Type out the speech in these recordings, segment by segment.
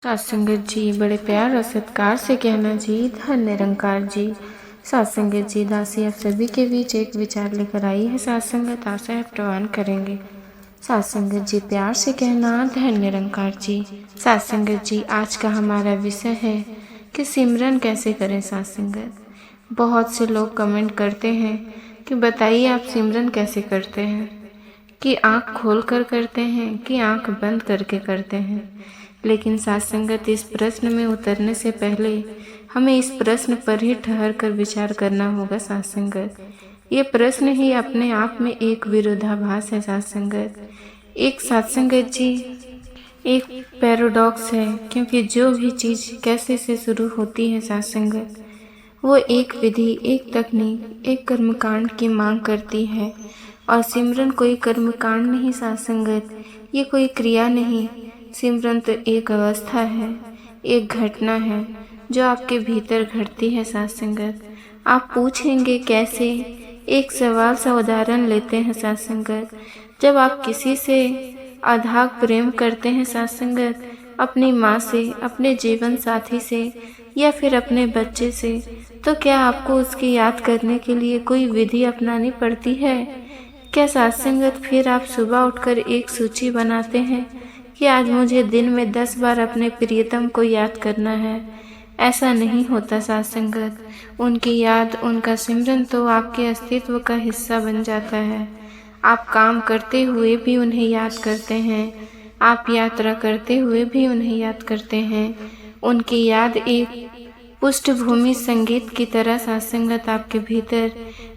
सत्संगत जी बड़े प्यार और सत्कार से कहना जी, धन निरंकार जी। सत्संगत जी दासी आप सभी के बीच एक विचार लेकर आई है। सत्संगत आशा आप प्रवान करेंगे। सत्संगत जी प्यार से कहना, धन निरंकार जी। सत्संगत जी आज का हमारा विषय है कि सिमरन कैसे करें। सत्संगत बहुत से लोग कमेंट करते हैं कि बताइए आप सिमरन कैसे करते हैं, कि आँख खोल कर करते हैं कि आँख बंद करके करते हैं। लेकिन सत्संगत इस प्रश्न में उतरने से पहले हमें इस प्रश्न पर ही ठहर कर विचार करना होगा। सत्संगत ये प्रश्न ही अपने आप में एक विरोधाभास है। सत्संगत एक सत्संगत जी एक पैराडॉक्स है, क्योंकि जो भी चीज़ कैसे से शुरू होती है सत्संगत, वो एक विधि, एक तकनीक, एक कर्मकांड की मांग करती है। और सिमरन कोई कर्मकांड नहीं सत्संगत, ये कोई क्रिया नहीं। सिमरन तो एक अवस्था है, एक घटना है जो आपके भीतर घटती है। सत्संगत आप पूछेंगे कैसे? एक सवाल सा उदाहरण लेते हैं सत्संगत। जब आप किसी से अथाग प्रेम करते हैं सत्संगत, अपनी माँ से, अपने जीवन साथी से या फिर अपने बच्चे से, तो क्या आपको उसकी याद करने के लिए कोई विधि अपनानी पड़ती है? क्या सत्संगत फिर आप सुबह उठकर एक सूची बनाते हैं कि आज मुझे दिन में 10 बार अपने प्रियतम को याद करना है? ऐसा नहीं होता सत्संगत। उनकी याद, उनका सिमरन तो आपके अस्तित्व का हिस्सा बन जाता है। आप काम करते हुए भी उन्हें याद करते हैं, आप यात्रा करते हुए भी उन्हें याद करते हैं। उनकी याद एक पृष्ठभूमि संगीत की तरह सत्संगत आपके भीतर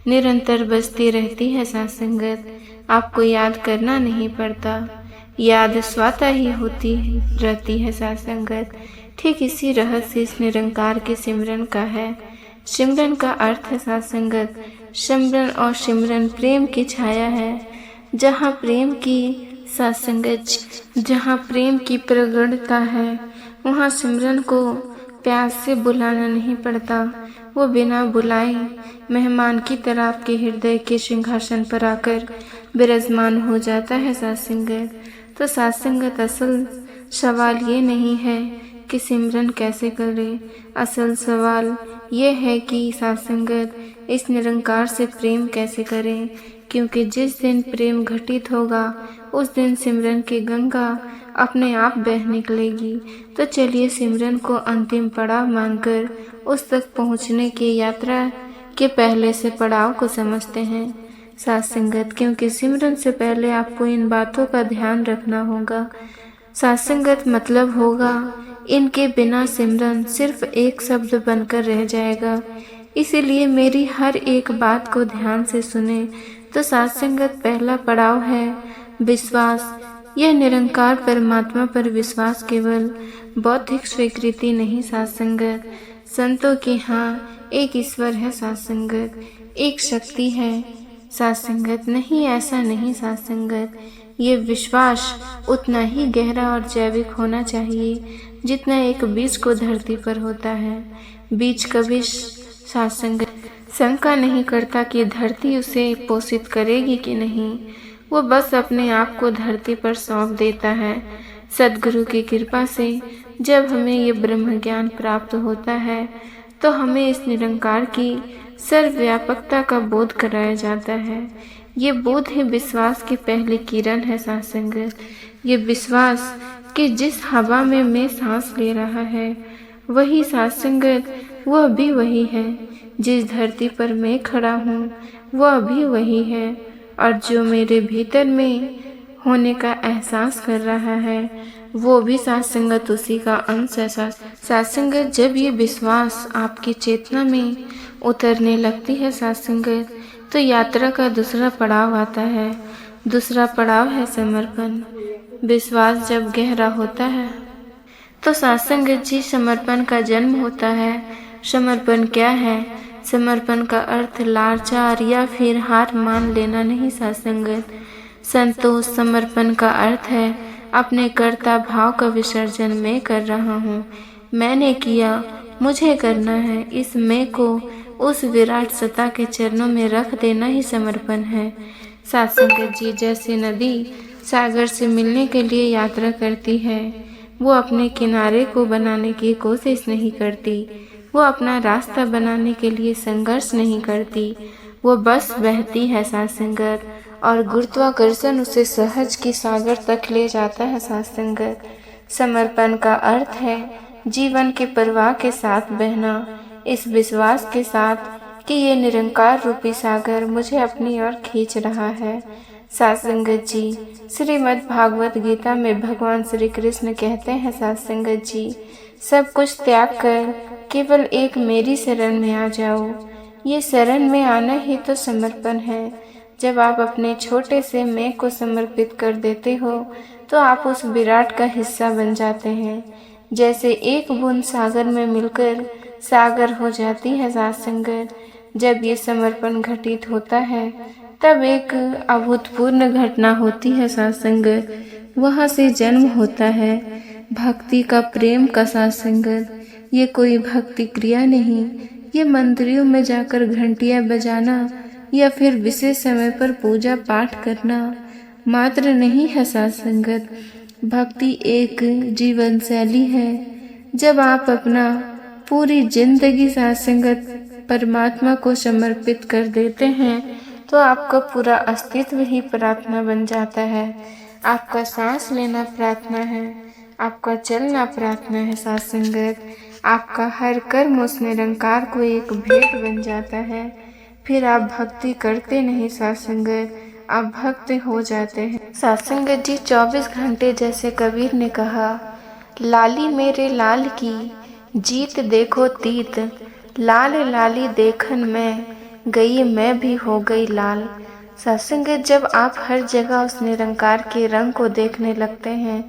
निरंतर बजती रहती है। सत्संगत आपको याद करना नहीं पड़ता, याद स्वतः ही होती रहती है। सत्संगत ठीक इसी रहस्य इस निरंकार के सिमरन का है। सिमरन का अर्थ है सत्संगत, सिमरन और सिमरन प्रेम की छाया है। जहाँ प्रेम की सत्संगत, जहाँ प्रेम की प्रगढ़ता है, वहाँ सिमरन को प्यास से बुलाना नहीं पड़ता। वो बिना बुलाए मेहमान की तरह आपके हृदय के सिंहासन पर आकर विराजमान हो जाता है। सत्संगत तो सत्संगत असल सवाल ये नहीं है कि सिमरन कैसे करें, असल सवाल ये है कि सत्संगत इस निरंकार से प्रेम कैसे करें। क्योंकि जिस दिन प्रेम घटित होगा उस दिन सिमरन की गंगा अपने आप बह निकलेगी। तो चलिए सिमरन को अंतिम पड़ाव मानकर उस तक पहुंचने की यात्रा के पहले से पड़ाव को समझते हैं सत्संगत। क्योंकि सिमरन से पहले आपको इन बातों का ध्यान रखना होगा सत्संगत। मतलब होगा इनके बिना सिमरन सिर्फ एक शब्द बनकर रह जाएगा। इसीलिए मेरी हर एक बात को ध्यान से सुने। तो सत्संगत पहला पड़ाव है विश्वास। यह निरंकार परमात्मा पर विश्वास केवल बौद्धिक स्वीकृति नहीं सत्संगत, संतों की हाँ एक ईश्वर है सत्संगत, एक शक्ति है सत्संगत। नहीं, ऐसा नहीं सत्संगत। ये विश्वास उतना ही गहरा और जैविक होना चाहिए जितना एक बीज को धरती पर होता है। बीज कभी सत्संगत शंका नहीं करता कि धरती उसे पोषित करेगी कि नहीं। वो बस अपने आप को धरती पर सौंप देता है। सद्गुरु की कृपा से जब हमें ये ब्रह्म ज्ञान प्राप्त होता है तो हमें इस निरंकार की सर्वव्यापकता का बोध कराया जाता है। ये बोध ही विश्वास की पहली किरण है सत्संगत। ये विश्वास कि जिस हवा में मैं सांस ले रहा है वही सत्संगत, वह भी वही है। जिस धरती पर मैं खड़ा हूँ वह भी वही है। और जो मेरे भीतर में होने का एहसास कर रहा है वो भी सत्संगत उसी का अंश है। सत्संगत जब ये विश्वास आपकी चेतना में उतरने लगती है सत्संगत, तो यात्रा का दूसरा पड़ाव आता है। दूसरा पड़ाव है समर्पण। विश्वास जब गहरा होता है तो सत्संगत जी समर्पण का जन्म होता है। समर्पण क्या है? समर्पण का अर्थ लाचार या फिर हार मान लेना नहीं सत्संगत। संतोष समर्पण का अर्थ है अपने कर्ता भाव का विसर्जन मैं कर रहा हूँ, मैंने किया, मुझे करना है। इस मैं को उस विराट सत्ता के चरणों में रख देना ही समर्पण है। सत्संगत जी जैसे नदी सागर से मिलने के लिए यात्रा करती है, वो अपने किनारे को बनाने की कोशिश नहीं करती, वो अपना रास्ता बनाने के लिए संघर्ष नहीं करती, वो बस बहती है साथ संगत, और गुरुत्वाकर्षण उसे सहज की सागर तक ले जाता है साथ संगत। समर्पण का अर्थ है जीवन के प्रवाह के साथ बहना, इस विश्वास के साथ कि ये निरंकार रूपी सागर मुझे अपनी ओर खींच रहा है। साथ संगत जी, श्रीमद् भागवत गीता में भगवान श्री कृष्ण कहते हैं साथ संगत जी, सब कुछ त्याग कर केवल एक मेरी शरण में आ जाओ। ये शरण में आना ही तो समर्पण है। जब आप अपने छोटे से मैं को समर्पित कर देते हो तो आप उस विराट का हिस्सा बन जाते हैं। जैसे एक बूंद सागर में मिलकर सागर हो जाती है साथ संगत। जब ये समर्पण घटित होता है तब एक अभूतपूर्व घटना होती है साथ संगत। वहाँ से जन्म होता है भक्ति का, प्रेम का साथ संगत। ये कोई भक्ति क्रिया नहीं, ये मंदिरों में जाकर घंटियां बजाना या फिर विशेष समय पर पूजा पाठ करना मात्र नहीं है साथ संगत। भक्ति एक जीवन शैली है। जब आप अपना पूरी जिंदगी साथ संगत परमात्मा को समर्पित कर देते हैं तो आपका पूरा अस्तित्व ही प्रार्थना बन जाता है। आपका सांस लेना प्रार्थना है, आपका चलना प्रार्थना है साथ संगत। आपका हर कर्म उस निरंकार को एक भेंट बन जाता है। फिर आप भक्ति करते नहीं साथ संगत, आप भक्त हो जाते हैं साथ संगत जी। 24 घंटे जैसे कबीर ने कहा, लाली मेरे लाल की जीत देखो तीत, लाल लाली देखन में गई मैं भी हो गई लाल। सत्संगत, जब आप हर जगह उस निरंकार के रंग को देखने लगते हैं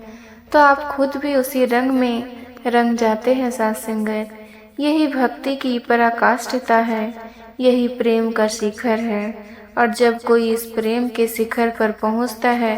तो आप खुद भी उसी रंग में रंग जाते हैं सत्संगत। यही भक्ति की पराकाष्ठता है, यही प्रेम का शिखर है। और जब कोई इस प्रेम के शिखर पर पहुंचता है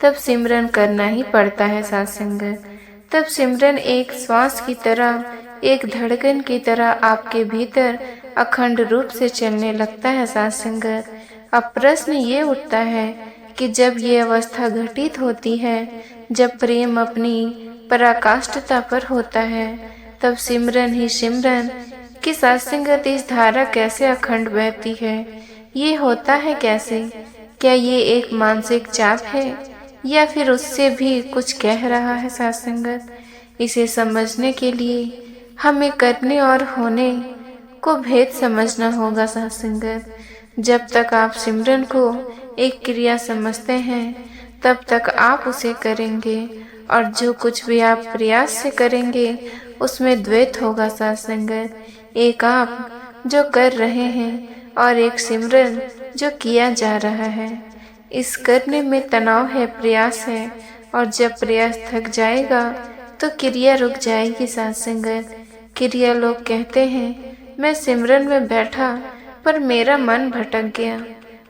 तब सिमरन करना ही पड़ता है सत्संगत। तब सिमरन एक श्वास की तरह, एक धड़कन की तरह आपके भीतर अखंड रूप से चलने लगता है सत्संगत। अब प्रश्न ये उठता है कि जब ये अवस्था घटित होती है, जब प्रेम अपनी पराकाष्ठता पर होता है, तब सिमरन ही सिमरन की सत्संगत इस धारा कैसे अखंड बहती है, ये होता है कैसे? क्या ये एक मानसिक चाप है या फिर उससे भी कुछ कह रहा है सत्संगत? इसे समझने के लिए हमें करने और होने को भेद समझना होगा सत्संगत। जब तक आप सिमरन को एक क्रिया समझते हैं तब तक आप उसे करेंगे, और जो कुछ भी आप प्रयास से करेंगे उसमें द्वैत होगा सत्संगत। एक आप जो कर रहे हैं और एक सिमरन जो किया जा रहा है। इस करने में तनाव है, प्रयास है, और जब प्रयास थक जाएगा तो क्रिया रुक जाएगी सत्संगत। क्रिया लोग कहते हैं मैं सिमरन में बैठा पर मेरा मन भटक गया।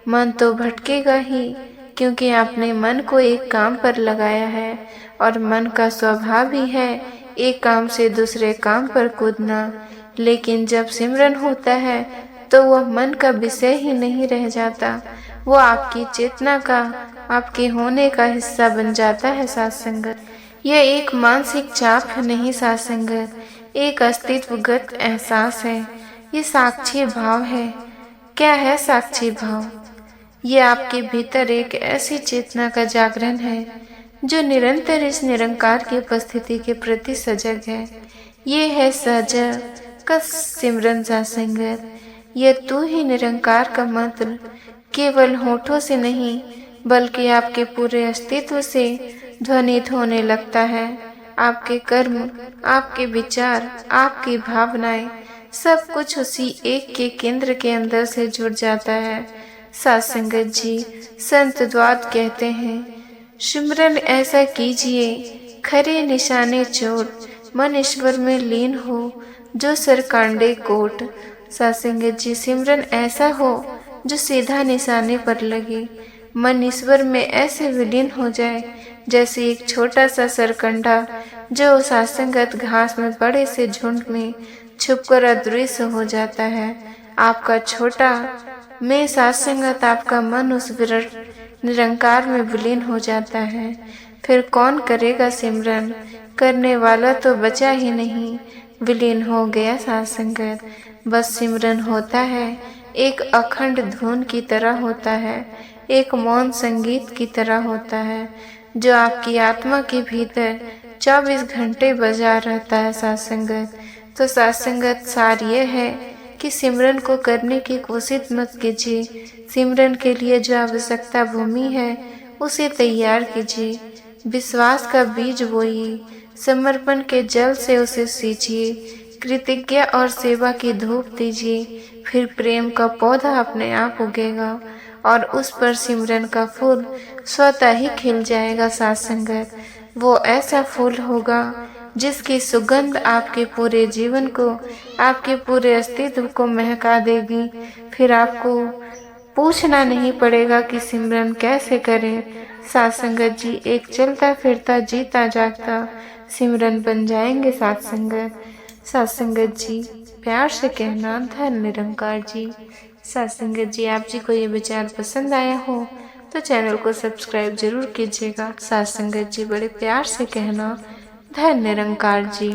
मन तो भटकेगा ही, क्योंकि आपने मन को एक काम पर लगाया है, और मन का स्वभाव ही है एक काम से दूसरे काम पर कूदना। लेकिन जब सिमरन होता है तो वह मन का विषय ही नहीं रह जाता, वो आपकी चेतना का, आपके होने का हिस्सा बन जाता है सत्संगत। यह एक मानसिक चाप नहीं सत्संगत, एक अस्तित्वगत एहसास है। ये साक्षी भाव है। क्या है साक्षी भाव? ये आपके भीतर एक ऐसी चेतना का जागरण है जो निरंतर इस निरंकार की उपस्थिति के प्रति सजग है। ये है सजग का सिमरन सत्संगत। ये तू ही निरंकार का मंत्र केवल होठों से नहीं बल्कि आपके पूरे अस्तित्व से ध्वनित होने लगता है। आपके कर्म, आपके विचार, आपकी भावनाएं, सब कुछ उसी एक के केंद्र के अंदर से जुड़ जाता है। सत्संगत जी, संत द्वाद कहते हैं, सिमरन ऐसा कीजिए खरे निशाने चोट, मन ईश्वर में लीन हो जो सरकांडे कोट। सत्संगत जी, सिमरन ऐसा हो जो सीधा निशाने पर लगे, मन ईश्वर में ऐसे विलीन हो जाए जैसे एक छोटा सा सरकंडा जो सत्संगत घास में बड़े से झुंड में छुपकर अदृश्य हो जाता है। आपका छोटा मैं सत्संगत, आपका मन उस विराट निरंकार में विलीन हो जाता है। फिर कौन करेगा सिमरन, करने वाला तो बचा ही नहीं। विलीन हो गया साथ संगत। बस सिमरन होता है एक अखंड धुन की तरह होता है, एक मौन संगीत की तरह होता है, जो आपकी आत्मा के भीतर 24 घंटे बजा रहता है साथ संगत। तो साथ संगत सार ये है कि सिमरन को करने की कोशिश मत कीजिए। सिमरन के लिए जो आवश्यकता भूमि है उसे तैयार कीजिए। विश्वास का बीज बोइए, समर्पण के जल से उसे सींचिए, कृतज्ञता और सेवा की धूप दीजिए। फिर प्रेम का पौधा अपने आप उगेगा और उस पर सिमरन का फूल स्वतः ही खिल जाएगा साथ संगत। वो ऐसा फूल होगा जिसकी सुगंध आपके पूरे जीवन को, आपके पूरे अस्तित्व को महका देगी। फिर आपको पूछना नहीं पड़ेगा कि सिमरन कैसे करें। साथ संगत जी एक चलता फिरता जीता जागता सिमरन बन जाएंगे साथ संगत। साथ संगत जी प्यार से कहना धन निरंकार जी। साथ संगत जी आप जी को ये विचार पसंद आया हो तो चैनल को सब्सक्राइब जरूर कीजिएगा। साथ संगत जी बड़े प्यार से कहना धन निरंकार जी।